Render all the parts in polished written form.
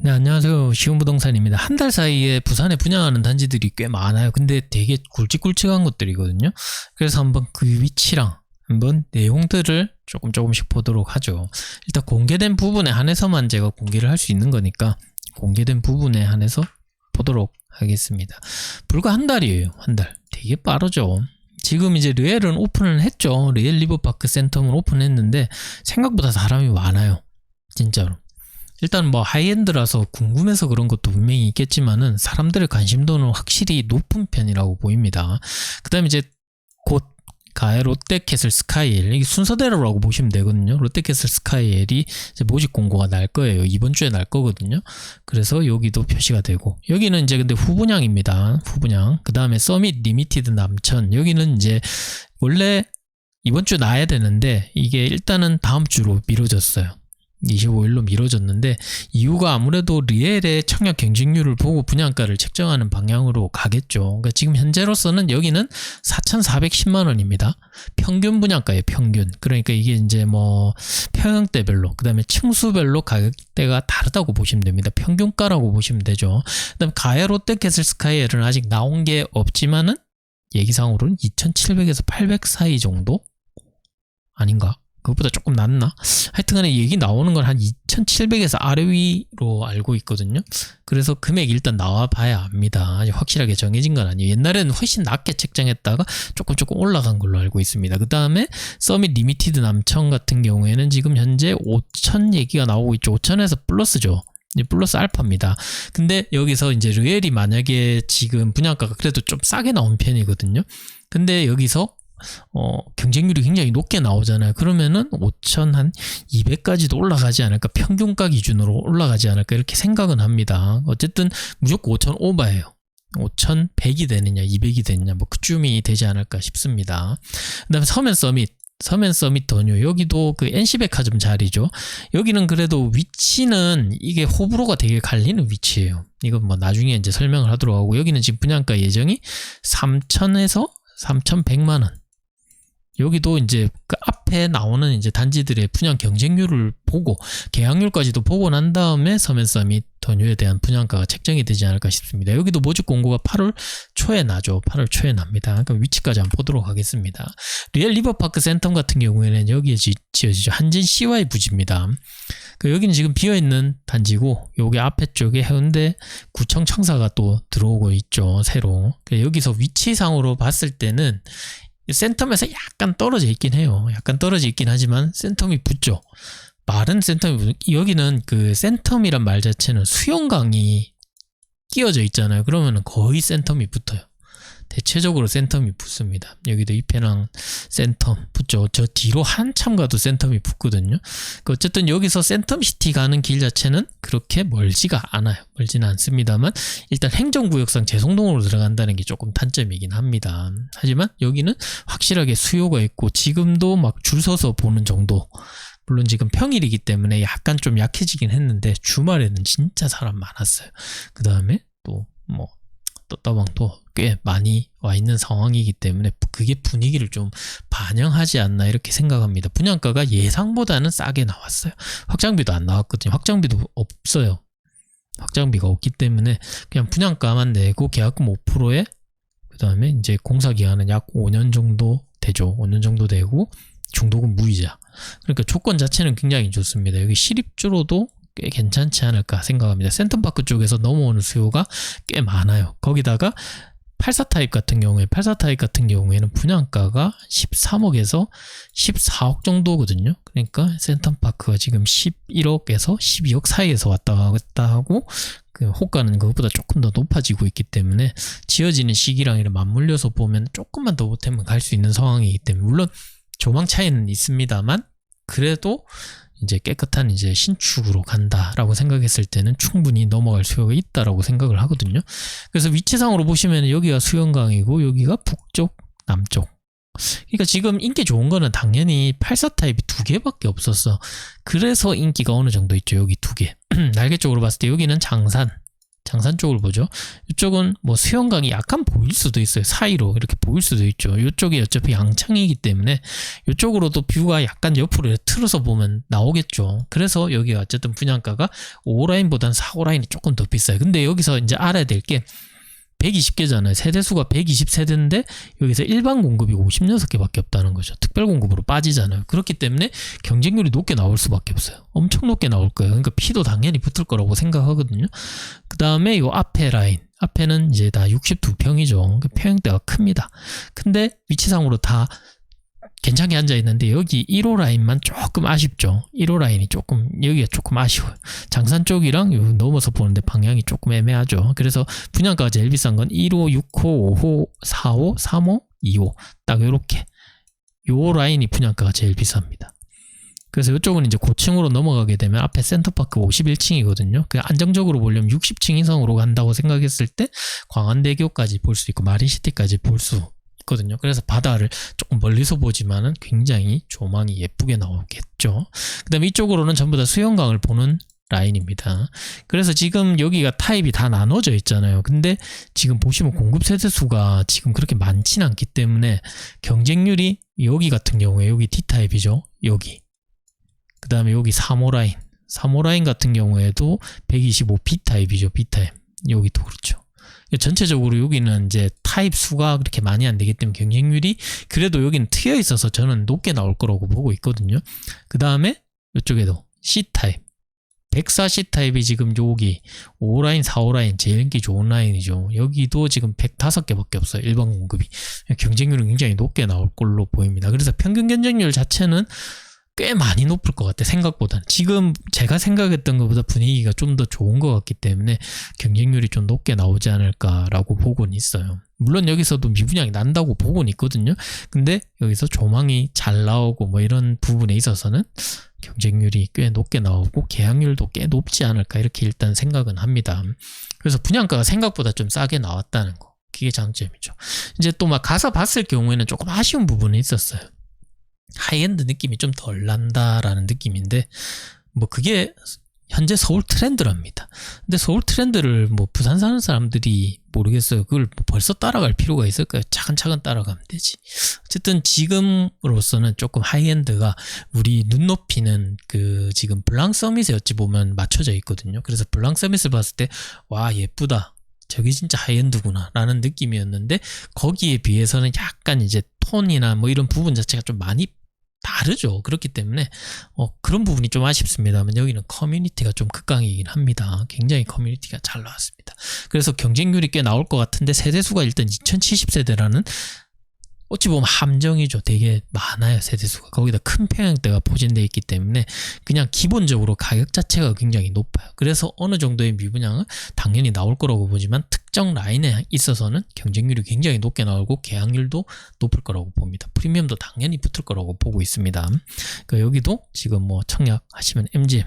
네, 안녕하세요. 시흥부동산입니다. 한 달 사이에 부산에 분양하는 단지들이 꽤 많아요. 근데 되게 굵직굵직한 것들이거든요. 그래서 한번 그 위치랑 한번 내용들을 조금씩 보도록 하죠. 일단 공개된 부분에 한해서만 제가 공개를 할 수 있는 거니까 공개된 부분에 한해서 보도록 하겠습니다. 불과 한 달이에요. 한 달. 되게 빠르죠. 지금 이제 르엘은 오픈을 했죠. 르엘 리버파크 센텀을 오픈했는데 생각보다 사람이 많아요. 진짜로. 일단 뭐 하이엔드라서 궁금해서 그런 것도 분명히 있겠지만은 사람들의 관심도는 확실히 높은 편이라고 보입니다. 그 다음에 이제 곧 가해 롯데캐슬 스카이엘, 이게 순서대로라고 보시면 되거든요. 롯데캐슬 스카이엘이 이제 모집 공고가 날 거예요. 이번 주에 날 거거든요. 그래서 여기도 표시가 되고, 여기는 이제 근데 후분양입니다. 후분양. 그 다음에 서밋 리미티드 남천, 여기는 이제 원래 이번 주에 나야 되는데 이게 일단은 다음 주로 미뤄졌어요. 25일로 미뤄졌는데 이유가 아무래도 르엘의 청약 경쟁률을 보고 분양가를 책정하는 방향으로 가겠죠. 그러니까 지금 현재로서는 여기는 4,410만원입니다. 평균 분양가예요. 평균. 그러니까 이게 이제 뭐 평형대별로, 그 다음에 층수별로 가격대가 다르다고 보시면 됩니다. 평균가라고 보시면 되죠. 그 다음에 가해 롯데캐슬 스카이엘은 아직 나온 게 없지만은 얘기상으로는 2,700에서 800 사이 정도? 아닌가? 그것보다 조금 낮나? 하여튼간에 얘기 나오는 건 한 2,700에서 아래 위로 알고 있거든요. 그래서 금액 일단 나와 봐야 압니다. 아직 확실하게 정해진 건 아니에요. 옛날에는 훨씬 낮게 책정했다가 조금 올라간 걸로 알고 있습니다. 그 다음에 서밋 리미티드 남천 같은 경우에는 지금 현재 5,000 얘기가 나오고 있죠. 5,000에서 플러스죠. 플러스 알파입니다. 근데 여기서 이제 르엘이 만약에 지금 분양가가 그래도 좀 싸게 나온 편이거든요. 근데 여기서 경쟁률이 굉장히 높게 나오잖아요. 그러면은 5,000 한 200까지도 올라가지 않을까, 평균가 기준으로 올라가지 않을까 이렇게 생각은 합니다. 어쨌든 무조건 5,000 오버예요. 5,100이 되느냐 200이 되느냐 뭐 그쯤이 되지 않을까 싶습니다. 그 다음에 서면 서밋 더뉴, 여기도 그 NC백화점 자리죠. 여기는 그래도 위치는 이게 호불호가 되게 갈리는 위치예요. 이건 뭐 나중에 이제 설명을 하도록 하고, 여기는 지금 분양가 예정이 3,000에서 3,100만원. 여기도 이제 그 앞에 나오는 이제 단지들의 분양 경쟁률을 보고 계약률까지도 보고 난 다음에 서면 서밋 더뉴에 대한 분양가가 책정이 되지 않을까 싶습니다. 여기도 모집 공고가 8월 초에 나죠. 8월 초에 납니다. 그럼 위치까지 한번 보도록 하겠습니다. 르엘 리버파크 센텀 같은 경우에는 여기에 지어지죠. 한진 CY 부지입니다. 여기는 지금 비어있는 단지고, 여기 앞에 쪽에 해운대 구청 청사가 또 들어오고 있죠. 새로. 여기서 위치상으로 봤을 때는 센텀에서 약간 떨어져 있긴 해요. 약간 떨어져 있긴 하지만 센텀이 붙죠. 말은 센텀이 여기는 그 센텀이란 말 자체는 수영강이 끼어져 있잖아요. 그러면은 거의 센텀이 붙어요. 대체적으로 센텀이 붙습니다. 여기도 이페랑 센텀 붙죠. 저 뒤로 한참 가도 센텀이 붙거든요. 어쨌든 여기서 센텀시티 가는 길 자체는 그렇게 멀지가 않아요. 멀지는 않습니다만 일단 행정구역상 재송동으로 들어간다는 게 조금 단점이긴 합니다. 하지만 여기는 확실하게 수요가 있고 지금도 막 줄 서서 보는 정도. 물론 지금 평일이기 때문에 약간 좀 약해지긴 했는데 주말에는 진짜 사람 많았어요. 그 다음에 또 뭐 떴다방도 꽤 많이 와 있는 상황이기 때문에 그게 분위기를 좀 반영하지 않나 이렇게 생각합니다. 분양가가 예상보다는 싸게 나왔어요. 확장비도 안 나왔거든요. 확장비도 없어요. 확장비가 없기 때문에 그냥 분양가만 내고 계약금 5%에 그 다음에 이제 공사기간은 약 5년 정도 되죠. 5년 정도 되고 중도금 무이자. 그러니까 조건 자체는 굉장히 좋습니다. 여기 시립주로도 꽤 괜찮지 않을까 생각합니다. 센텀파크 쪽에서 넘어오는 수요가 꽤 많아요. 거기다가 84타입 같은 경우에는 분양가가 13억에서 14억 정도거든요. 그러니까 센텀파크가 지금 11억에서 12억 사이에서 왔다 갔다 하고 그 호가는 그것보다 조금 더 높아지고 있기 때문에 지어지는 시기랑 이렇게 맞물려서 보면 조금만 더 보태면 갈 수 있는 상황이기 때문에, 물론 조망 차이는 있습니다만 그래도 이제 깨끗한 이제 신축으로 간다라고 생각했을 때는 충분히 넘어갈 수요가 있다라고 생각을 하거든요. 그래서 위치상으로 보시면 여기가 수영강이고 여기가 북쪽, 남쪽. 그러니까 지금 인기 좋은 거는 당연히 84타입이 2개밖에 없었어. 그래서 인기가 어느 정도 있죠. 여기 2개. 날개 쪽으로 봤을 때 여기는 장산, 장산 쪽을 보죠. 이쪽은 뭐 수영강이 약간 보일 수도 있어요. 사이로 이렇게 보일 수도 있죠. 이쪽이 어차피 양창이기 때문에 이쪽으로도 뷰가 약간 옆으로 틀어서 보면 나오겠죠. 그래서 여기가 어쨌든 분양가가 5라인보다는 4호라인이 조금 더 비싸요. 근데 여기서 이제 알아야 될 게 120개잖아요. 세대수가 120세대인데 여기서 일반 공급이 56개밖에 없다는 거죠. 특별 공급으로 빠지잖아요. 그렇기 때문에 경쟁률이 높게 나올 수밖에 없어요. 엄청 높게 나올 거예요. 그러니까 P도 당연히 붙을 거라고 생각하거든요. 그 다음에 이 앞에 라인, 앞에는 이제 다 62평이죠. 그러니까 평형대가 큽니다. 근데 위치상으로 다 괜찮게 앉아있는데 여기 1호 라인만 조금 아쉽죠. 1호 라인이 조금 여기가 조금 아쉬워요. 장산 쪽이랑 넘어서 보는데 방향이 조금 애매하죠. 그래서 분양가가 제일 비싼 건 1호, 6호, 5호, 4호, 3호, 2호 딱 이렇게 요 라인이 분양가가 제일 비쌉니다. 그래서 이쪽은 이제 고층으로 넘어가게 되면 앞에 센터파크 51층이거든요. 그 안정적으로 보려면 60층 이상으로 간다고 생각했을 때 광안대교까지 볼 수 있고 마린시티까지 볼 수 거든요. 그래서 바다를 조금 멀리서 보지만은 굉장히 조망이 예쁘게 나오겠죠. 그 다음에 이쪽으로는 전부 다 수영강을 보는 라인입니다. 그래서 지금 여기가 타입이 다 나눠져 있잖아요. 근데 지금 보시면 공급 세대수가 지금 그렇게 많지는 않기 때문에 경쟁률이 여기 같은 경우에 여기 D타입이죠. 여기. 그 다음에 여기 3호 라인. 3호 라인 같은 경우에도 125 B타입이죠. B타입. 여기도 그렇죠. 전체적으로 여기는 이제 타입 수가 그렇게 많이 안 되기 때문에 경쟁률이 그래도 여기는 트여 있어서 저는 높게 나올 거라고 보고 있거든요. 그 다음에 이쪽에도 C타입 104C타입이 지금 여기 5라인 4호라인 제일 인기 좋은 라인이죠. 여기도 지금 105개밖에 없어요. 일반 공급이. 경쟁률은 굉장히 높게 나올 걸로 보입니다. 그래서 평균 경쟁률 자체는 꽤 많이 높을 것 같아. 생각보다는 지금 제가 생각했던 것보다 분위기가 좀 더 좋은 것 같기 때문에 경쟁률이 좀 높게 나오지 않을까라고 보고는 있어요. 물론 여기서도 미분양이 난다고 보고는 있거든요. 근데 여기서 조망이 잘 나오고 뭐 이런 부분에 있어서는 경쟁률이 꽤 높게 나오고 계약률도 꽤 높지 않을까 이렇게 일단 생각은 합니다. 그래서 분양가가 생각보다 좀 싸게 나왔다는 거, 그게 장점이죠. 이제 또 막 가서 봤을 경우에는 조금 아쉬운 부분이 있었어요. 하이엔드 느낌이 좀 덜 난다라는 느낌인데 뭐 그게 현재 서울 트렌드랍니다. 근데 서울 트렌드를 뭐 부산 사는 사람들이 모르겠어요. 그걸 벌써 따라갈 필요가 있을까요? 차근차근 따라가면 되지. 어쨌든 지금으로서는 조금 하이엔드가 우리 눈높이는 그 지금 블랑 서밋에 어찌 보면 맞춰져 있거든요. 그래서 블랑 서밋을 봤을 때 와 예쁘다. 저게 진짜 하이엔드구나 라는 느낌이었는데 거기에 비해서는 약간 이제 톤이나 뭐 이런 부분 자체가 좀 많이 다르죠. 그렇기 때문에 그런 부분이 좀 아쉽습니다만 여기는 커뮤니티가 좀 극강이긴 합니다. 굉장히 커뮤니티가 잘 나왔습니다. 그래서 경쟁률이 꽤 나올 것 같은데 세대수가 일단 2070세대라는 어찌 보면 함정이죠. 되게 많아요. 세대수가. 거기다 큰 평형대가 포진되어 있기 때문에 그냥 기본적으로 가격 자체가 굉장히 높아요. 그래서 어느 정도의 미분양은 당연히 나올 거라고 보지만 특정 라인에 있어서는 경쟁률이 굉장히 높게 나오고 계약률도 높을 거라고 봅니다. 프리미엄도 당연히 붙을 거라고 보고 있습니다. 그러니까 여기도 지금 뭐 청약하시면 MGM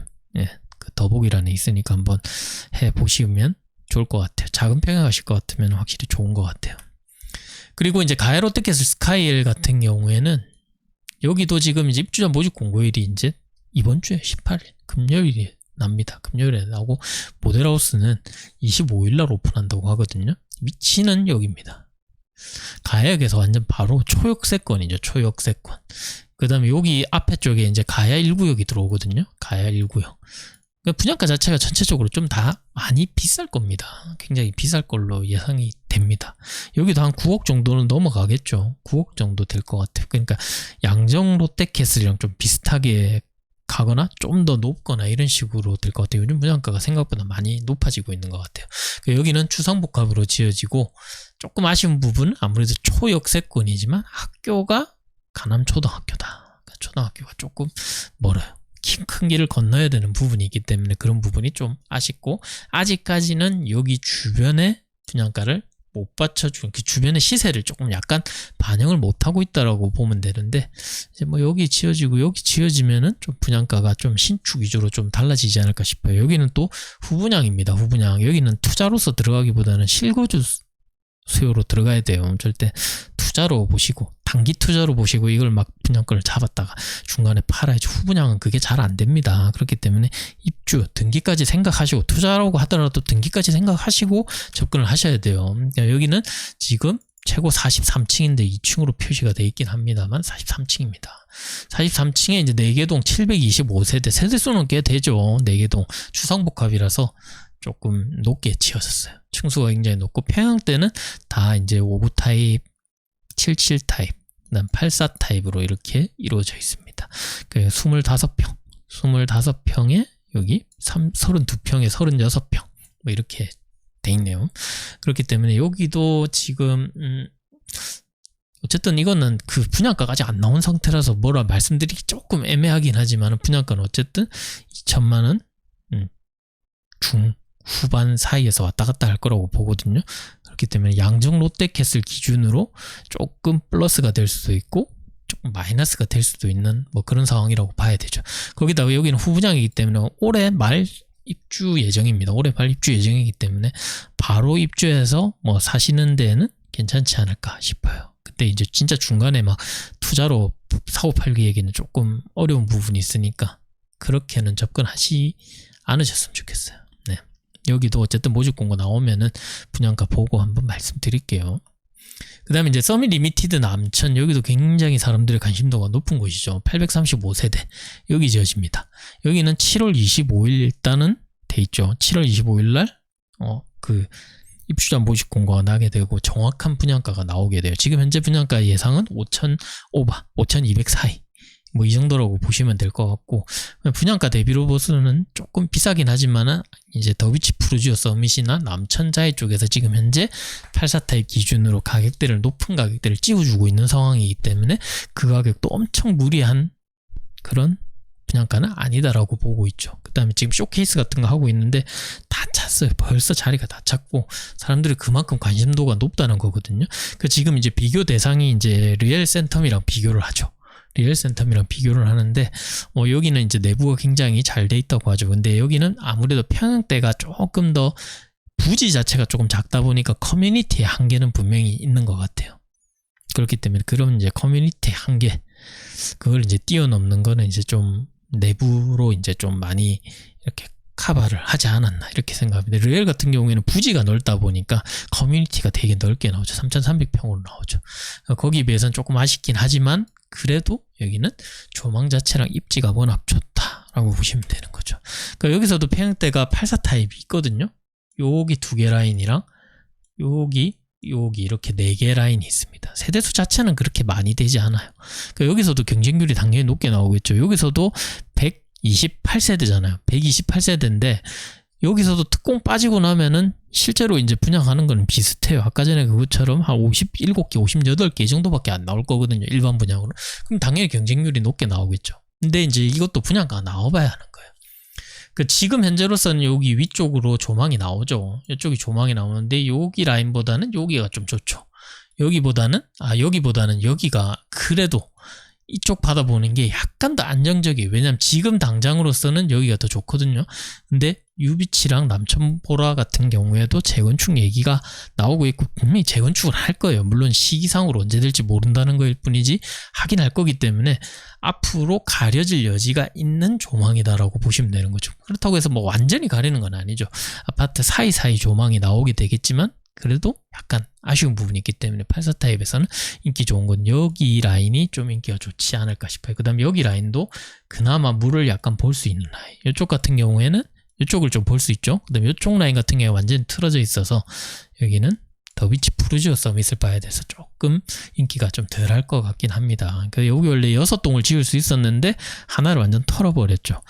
그 더보기란에 있으니까 한번 해보시면 좋을 것 같아요. 작은 평형하실 것 같으면 확실히 좋은 것 같아요. 그리고 이제 가야 롯데캐슬 스카이엘 같은 경우에는 여기도 지금 이제 입주자 모집 공고일이 이제 이번 주에 18일 금요일에 납니다. 금요일에 나오고 모델하우스는 25일날 오픈한다고 하거든요. 위치는 여기입니다. 가야역에서 완전 바로 초역세권이죠. 초역세권. 그 다음에 여기 앞에 쪽에 이제 가야 1구역이 들어오거든요. 가야 1구역. 분양가 자체가 전체적으로 좀 다 많이 비쌀 겁니다. 굉장히 비쌀 걸로 예상이 됩니다. 여기도 한 9억 정도는 넘어가겠죠. 9억 정도 될 것 같아요. 그러니까 양정 롯데캐슬이랑 좀 비슷하게 가거나 좀 더 높거나 이런 식으로 될 것 같아요. 요즘 분양가가 생각보다 많이 높아지고 있는 것 같아요. 여기는 추상복합으로 지어지고 조금 아쉬운 부분은 아무래도 초역세권이지만 학교가 강남초등학교다. 초등학교가 조금 멀어요. 큰 길을 건너야 되는 부분이 있기 때문에 그런 부분이 좀 아쉽고 아직까지는 여기 주변의 분양가를 못 받쳐주는 그 주변의 시세를 조금 약간 반영을 못하고 있다라고 보면 되는데 이제 뭐 여기 지어지고 여기 지어지면은 좀 분양가가 좀 신축 위주로 좀 달라지지 않을까 싶어요. 여기는 또 후분양입니다. 후분양. 여기는 투자로서 들어가기보다는 실거주 수요로 들어가야 돼요. 절대 투자로 보시고 단기 투자로 보시고 이걸 막 분양가를 잡았다가 중간에 팔아야지 후분양은 그게 잘 안 됩니다. 그렇기 때문에 입주 등기까지 생각하시고 투자라고 하더라도 등기까지 생각하시고 접근을 하셔야 돼요. 그러니까 여기는 지금 최고 43층인데 2층으로 표시가 되어 있긴 합니다만 43층입니다. 43층에 이제 4개동 725세대 세대수는 꽤 되죠. 4개동 주상복합이라서 조금 높게 지어졌어요. 층수가 굉장히 높고 평형대는 다 이제 5구 타입, 77 타입, 그다음 84 타입으로 이렇게 이루어져 있습니다. 그 25평, 25평에 여기 32평에 36평 뭐 이렇게 돼 있네요. 그렇기 때문에 여기도 지금 어쨌든 이거는 그 분양가가 아직 안 나온 상태라서 뭐라 말씀드리기 조금 애매하긴 하지만 분양가는 어쨌든 2천만 원 중후반 사이에서 왔다 갔다 할 거라고 보거든요. 그렇기 때문에 양정 롯데캐슬 기준으로 조금 플러스가 될 수도 있고 조금 마이너스가 될 수도 있는 뭐 그런 상황이라고 봐야 되죠. 거기다가 여기는 후분양이기 때문에 올해 말 입주 예정입니다. 올해 말 입주 예정이기 때문에 바로 입주해서 뭐 사시는 데는 괜찮지 않을까 싶어요. 그때 이제 진짜 중간에 막 투자로 사고 팔기에게는 조금 어려운 부분이 있으니까 그렇게는 접근하지 않으셨으면 좋겠어요. 네. 여기도 어쨌든 모집 공고 나오면은 분양가 보고 한번 말씀드릴게요. 그 다음에 이제 서밋 리미티드 남천, 여기도 굉장히 사람들의 관심도가 높은 곳이죠. 835세대 여기 지어집니다. 여기는 7월 25일 일단은 돼 있죠. 7월 25일 날 그 입주자 모집 공고가 나게 되고 정확한 분양가가 나오게 돼요. 지금 현재 분양가 예상은 5,000 오바, 5,200 사이 뭐 이 정도라고 보시면 될 것 같고, 분양가 대비로 보수는 조금 비싸긴 하지만은 이제 더비치 푸르지오 서밋이나 남천자이 쪽에서 지금 현재 84 타입 기준으로 가격대를 높은 가격대를 찌워주고 있는 상황이기 때문에 그 가격도 엄청 무리한 그런 분양가는 아니다라고 보고 있죠. 그 다음에 지금 쇼케이스 같은 거 하고 있는데 다 찼어요. 벌써 자리가 다 찼고 사람들이 그만큼 관심도가 높다는 거거든요. 그 지금 이제 비교 대상이 이제 리얼 센텀이랑 비교를 하죠. 리얼 센텀이랑 비교를 하는데 여기는 이제 내부가 굉장히 잘 돼 있다고 하죠. 근데 여기는 아무래도 평형대가 조금 더 부지 자체가 조금 작다 보니까 커뮤니티의 한계는 분명히 있는 것 같아요. 그렇기 때문에 그런 이제 커뮤니티 한계 그걸 이제 뛰어넘는 거는 이제 좀 내부로 이제 좀 많이 이렇게 커버를 하지 않았나 이렇게 생각합니다. 리얼 같은 경우에는 부지가 넓다 보니까 커뮤니티가 되게 넓게 나오죠. 3,300평으로 나오죠. 거기에 비해서는 조금 아쉽긴 하지만 그래도 여기는 조망 자체랑 입지가 워낙 좋다라고 보시면 되는 거죠. 그러니까 여기서도 평형대가 84 타입이 있거든요. 여기 2개 라인이랑 여기 이렇게 4개 라인이 있습니다. 세대수 자체는 그렇게 많이 되지 않아요. 그러니까 여기서도 경쟁률이 당연히 높게 나오겠죠. 여기서도 128세대잖아요. 128세대인데 여기서도 특공 빠지고 나면은 실제로 이제 분양하는 거는 비슷해요. 아까 전에 그것처럼 한 57개, 58개 정도밖에 안 나올 거거든요. 일반 분양으로. 그럼 당연히 경쟁률이 높게 나오겠죠. 근데 이제 이것도 분양가가 나와봐야 하는 거예요. 그 지금 현재로서는 여기 위쪽으로 조망이 나오죠. 이쪽이 조망이 나오는데 여기 라인보다는 여기가 좀 좋죠. 여기보다는 여기가 그래도 이쪽 받아보는 게 약간 더 안정적이에요. 왜냐면 지금 당장으로서는 여기가 더 좋거든요. 근데 유비치랑 남천보라 같은 경우에도 재건축 얘기가 나오고 있고 분명히 재건축을 할 거예요. 물론 시기상으로 언제 될지 모른다는 거일 뿐이지 하긴 할 거기 때문에 앞으로 가려질 여지가 있는 조망이다라고 보시면 되는 거죠. 그렇다고 해서 뭐 완전히 가리는 건 아니죠. 아파트 사이사이 조망이 나오게 되겠지만 그래도 약간 아쉬운 부분이 있기 때문에 84 타입에서는 인기 좋은 건 여기 라인이 좀 인기가 좋지 않을까 싶어요. 그 다음에 여기 라인도 그나마 물을 약간 볼 수 있는 라인. 이쪽 같은 경우에는 이쪽을 좀 볼 수 있죠. 그 다음에 이쪽 라인 같은 경우에 완전히 틀어져 있어서 여기는 더비치 푸르지오 서밋을 봐야 돼서 조금 인기가 좀 덜 할 것 같긴 합니다. 그러니까 여기 원래 6동을 지을 수 있었는데 하나를 완전 털어버렸죠.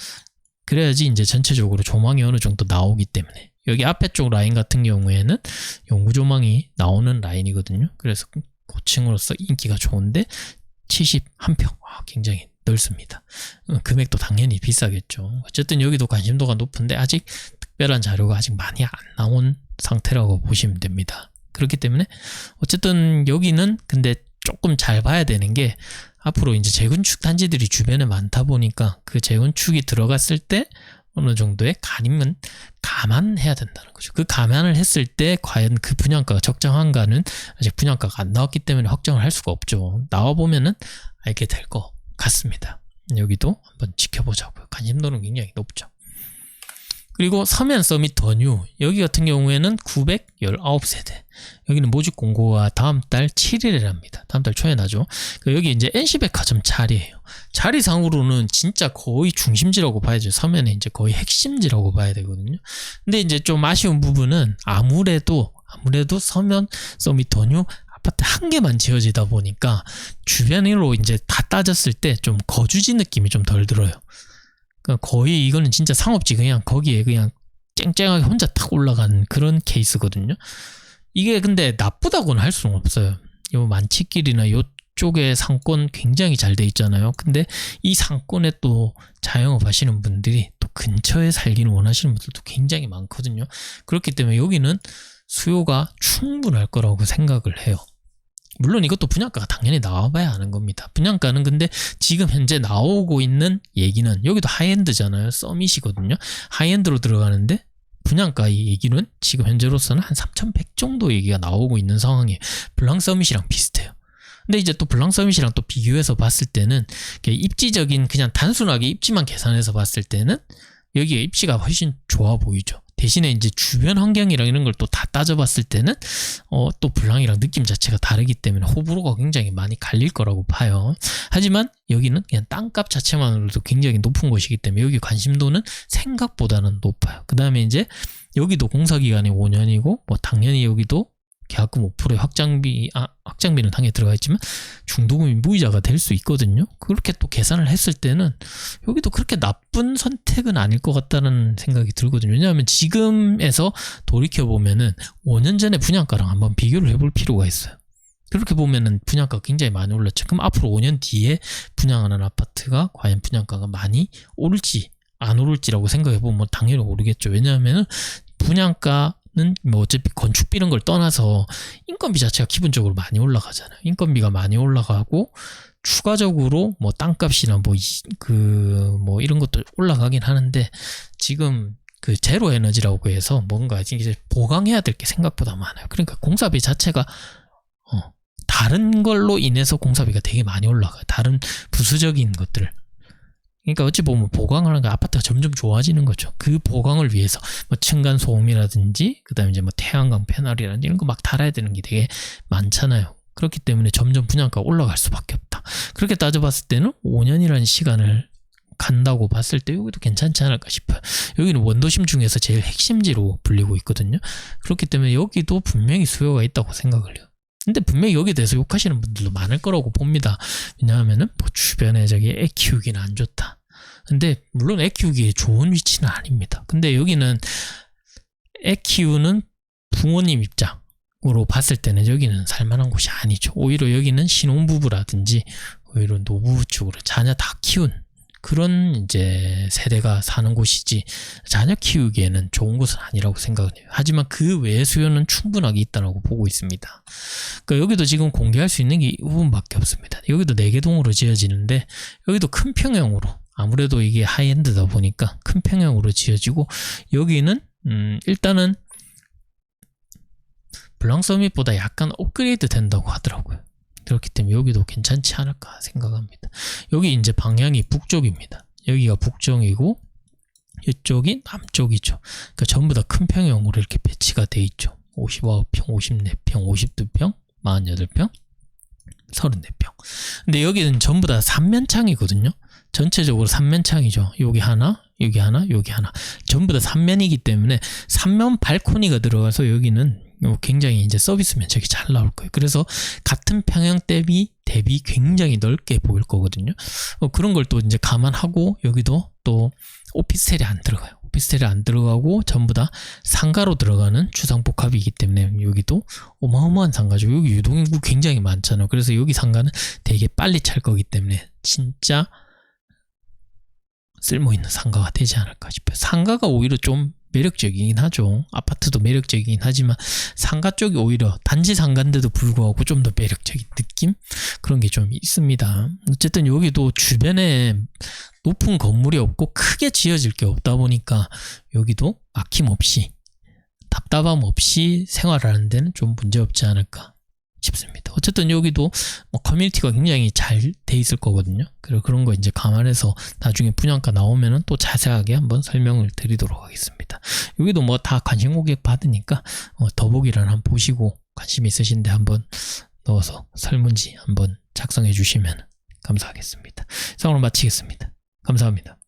그래야지 이제 전체적으로 조망이 어느 정도 나오기 때문에 여기 앞에 쪽 라인 같은 경우에는 용구 조망이 나오는 라인이거든요. 그래서 고층으로서 인기가 좋은데 71평 굉장히 넓습니다. 금액도 당연히 비싸겠죠. 어쨌든 여기도 관심도가 높은데 아직 특별한 자료가 아직 많이 안 나온 상태라고 보시면 됩니다. 그렇기 때문에 어쨌든 여기는 근데 조금 잘 봐야 되는 게 앞으로 이제 재건축 단지들이 주변에 많다 보니까 그 재건축이 들어갔을 때 어느 정도의 감안해야 된다는 거죠. 그 감안을 했을 때 과연 그 분양가가 적정한가는 아직 분양가가 안 나왔기 때문에 확정을 할 수가 없죠. 나와보면은 알게 될 것 같습니다. 여기도 한번 지켜보자고요. 관심도는 굉장히 높죠. 그리고 서면 서밋 더뉴, 여기 같은 경우에는 919세대, 여기는 모집 공고가 다음 달 7일에 납니다. 다음 달 초에 나죠. 여기 이제 NC백화점 자리예요. 자리상으로는 진짜 거의 중심지라고 봐야죠. 서면에 이제 거의 핵심지라고 봐야 되거든요. 근데 이제 좀 아쉬운 부분은 아무래도 서면 서밋 더뉴 아파트 한 개만 지어지다 보니까 주변으로 이제 다 따졌을 때 좀 거주지 느낌이 좀 덜 들어요. 그러니까 거의 이거는 진짜 상업지, 그냥 거기에 그냥 쨍쨍하게 혼자 탁 올라간 그런 케이스거든요. 이게 근데 나쁘다고는 할 수는 없어요. 요 만치길이나 요쪽에 상권 굉장히 잘 돼 있잖아요. 근데 이 상권에 또 자영업 하시는 분들이 또 근처에 살기는 원하시는 분들도 굉장히 많거든요. 그렇기 때문에 여기는 수요가 충분할 거라고 생각을 해요. 물론 이것도 분양가가 당연히 나와봐야 아는 겁니다. 분양가는 근데 지금 현재 나오고 있는 얘기는, 여기도 하이엔드잖아요. 서밋이거든요. 하이엔드로 들어가는데 분양가 얘기는 지금 현재로서는 한 3,100 정도 얘기가 나오고 있는 상황이에요. 블랑 서밋이랑 비슷해요. 근데 이제 또 블랑 서밋이랑 또 비교해서 봤을 때는 입지적인, 그냥 단순하게 입지만 계산해서 봤을 때는 여기에 입지가 훨씬 좋아 보이죠. 대신에 이제 주변 환경이랑 이런 걸 또 다 따져봤을 때는 또 블랑이랑 느낌 자체가 다르기 때문에 호불호가 굉장히 많이 갈릴 거라고 봐요. 하지만 여기는 그냥 땅값 자체만으로도 굉장히 높은 곳이기 때문에 여기 관심도는 생각보다는 높아요. 그 다음에 이제 여기도 공사기간이 5년이고 뭐 당연히 여기도 계약금 5%의 확장비는 당연히 들어가 있지만 중도금이 무이자가 될 수 있거든요. 그렇게 또 계산을 했을 때는 여기도 그렇게 나쁜 선택은 아닐 것 같다는 생각이 들거든요. 왜냐하면 지금에서 돌이켜보면은 5년 전에 분양가랑 한번 비교를 해볼 필요가 있어요. 그렇게 보면은 분양가가 굉장히 많이 올랐죠. 그럼 앞으로 5년 뒤에 분양하는 아파트가 과연 분양가가 많이 오를지 안 오를지라고 생각해보면 뭐 당연히 오르겠죠. 왜냐하면 분양가 뭐 어차피 건축비 이런 걸 떠나서 인건비 자체가 기본적으로 많이 올라가잖아요. 인건비가 많이 올라가고 추가적으로 뭐 땅값이나 뭐 이런 것도 올라가긴 하는데 지금 그 제로 에너지라고 해서 뭔가 이제 보강해야 될 게 생각보다 많아요. 그러니까 공사비 자체가 다른 걸로 인해서 공사비가 되게 많이 올라가요. 다른 부수적인 것들을. 그러니까 어찌 보면 보강을 하는 게 아파트가 점점 좋아지는 거죠. 그 보강을 위해서 뭐 층간 소음이라든지 그다음에 이제 뭐 태양광 패널이라든지 이런 거 막 달아야 되는 게 되게 많잖아요. 그렇기 때문에 점점 분양가가 올라갈 수밖에 없다. 그렇게 따져봤을 때는 5년이라는 시간을 간다고 봤을 때 여기도 괜찮지 않을까 싶어요. 여기는 원도심 중에서 제일 핵심지로 불리고 있거든요. 그렇기 때문에 여기도 분명히 수요가 있다고 생각을 해요. 근데 분명히 여기에 대해서 욕하시는 분들도 많을 거라고 봅니다. 왜냐하면은 뭐 주변에 저기 애 키우기는 안 좋다. 근데 물론 애 키우기에 좋은 위치는 아닙니다. 근데 여기는 애 키우는 부모님 입장으로 봤을 때는 여기는 살만한 곳이 아니죠. 오히려 여기는 신혼부부라든지 오히려 노부부 쪽으로 자녀 다 키운 그런 이제 세대가 사는 곳이지 자녀 키우기에는 좋은 곳은 아니라고 생각을 해요. 하지만 그 외의 수요는 충분하게 있다고 보고 있습니다. 그러니까 여기도 지금 공개할 수 있는 게 이 부분밖에 없습니다. 여기도 4개동으로 지어지는데 여기도 큰 평형으로, 아무래도 이게 하이엔드다 보니까 큰 평형으로 지어지고 여기는 일단은 블랑 서밋보다 약간 업그레이드 된다고 하더라고요. 그렇기 때문에 여기도 괜찮지 않을까 생각합니다. 여기 이제 방향이 북쪽입니다. 여기가 북쪽이고 이쪽이 남쪽이죠. 그러니까 전부 다 큰 평형으로 이렇게 배치가 돼 있죠. 59평, 54평, 52평, 48평, 34평. 근데 여기는 전부 다 3면창이거든요. 전체적으로 3면창이죠. 여기 하나, 여기 하나, 여기 하나. 전부 다 3면이기 때문에 3면 발코니가 들어가서 여기는 굉장히 이제 서비스 면적이 잘 나올 거예요. 그래서 같은 평형 대비 굉장히 넓게 보일 거거든요. 그런 걸 또 이제 감안하고 여기도 또 오피스텔이 안 들어가요. 오피스텔이 안 들어가고 전부 다 상가로 들어가는 주상복합이기 때문에 여기도 어마어마한 상가죠. 여기 유동인구 굉장히 많잖아요. 그래서 여기 상가는 되게 빨리 찰 거기 때문에 진짜 쓸모있는 상가가 되지 않을까 싶어요. 상가가 오히려 좀 매력적이긴 하죠. 아파트도 매력적이긴 하지만 상가 쪽이 오히려 단지 상가인데도 불구하고 좀 더 매력적인 느낌? 그런 게 좀 있습니다. 어쨌든 여기도 주변에 높은 건물이 없고 크게 지어질 게 없다 보니까 여기도 막힘없이 답답함 없이 생활하는 데는 좀 문제없지 않을까 싶습니다. 어쨌든 여기도 뭐 커뮤니티가 굉장히 잘 돼 있을 거거든요. 그리고 그런 거 이제 감안해서 나중에 분양가 나오면은 또 자세하게 한번 설명을 드리도록 하겠습니다. 여기도 뭐 다 관심 고객 받으니까 더보기란 한번 보시고 관심 있으신데 한번 넣어서 설문지 한번 작성해 주시면 감사하겠습니다. 이상으로 마치겠습니다. 감사합니다.